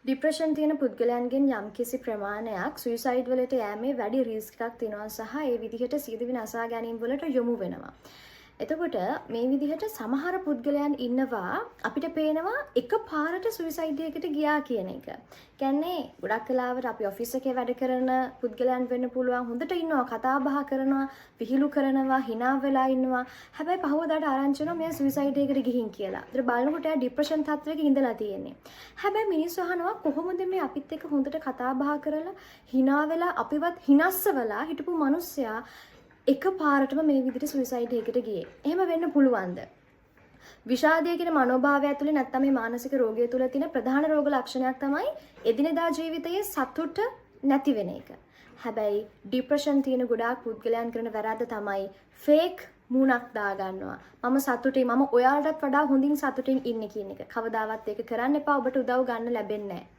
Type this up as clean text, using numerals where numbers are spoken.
Depression තියෙන පුද්ගලයන්ගෙන් යම්කිසි ප්‍රමාණයක් සුයිසයිඩ් වලට යෑමේ වැඩි රිස්ක් එකක් තියෙනවා සහ ඒ විදිහට සියදිවි නසා ගැනීම වලට යොමු වෙනවා. එතකොට මේ විදිහට සමහර පුද්ගලයන් ඉන්නවා අපිට පේනවා එක පාරට සුයිසයිඩ් එකකට ගියා කියන එක. කියන්නේ ගොඩක් වෙලාවට අපි ඔෆිස් එකේ වැඩ කරන පුද්ගලයන් වෙන්න පුළුවන් හොඳට ඉන්නවා කතා බහ කරනවා විහිළු කරනවා hina වෙලා ඉන්නවා. හැබැයි පහවදාට ආරංචි වෙනවා මෙයා සුයිසයිඩ් එකකට ගිහින් කියලා. ඒතර බලනකොට එයා ડિප්‍රෙෂන් තත්ත්වයක ඉඳලා තියෙන්නේ. හැබැයි මිනිස්සු අහනවා කොහොමද මේ අපිත් එක්ක හොඳට කතා බහ කරලා hina වෙලා අපිවත් හිනස්සවලා හිටපු මිනිස්සයා එක පාරටම මේ විදිහට සුයිසයිඩ් එකකට ගියේ. එහෙම වෙන්න පුළුවන්ද? විෂාදය කියන මනෝභාවය ඇතුලේ නැත්නම් මේ මානසික රෝගය තුල තියෙන ප්‍රධාන රෝග ලක්ෂණයක් තමයි එදිනෙදා ජීවිතයේ සතුට නැති වෙන එක. හැබැයි ડિප්‍රෙෂන් තියෙන ගොඩාක් පුද්ගලයන් කරන වැරද්ද තමයි ෆේක් මූණක් දා ගන්නවා. මම සතුටින් මම ඔයාලටත් වඩා හොඳින් සතුටින් ඉන්නේ කියන එක. කවදාවත් ඒක කරන්න එපා. ඔබට උදව් ගන්න ලැබෙන්නේ නැහැ.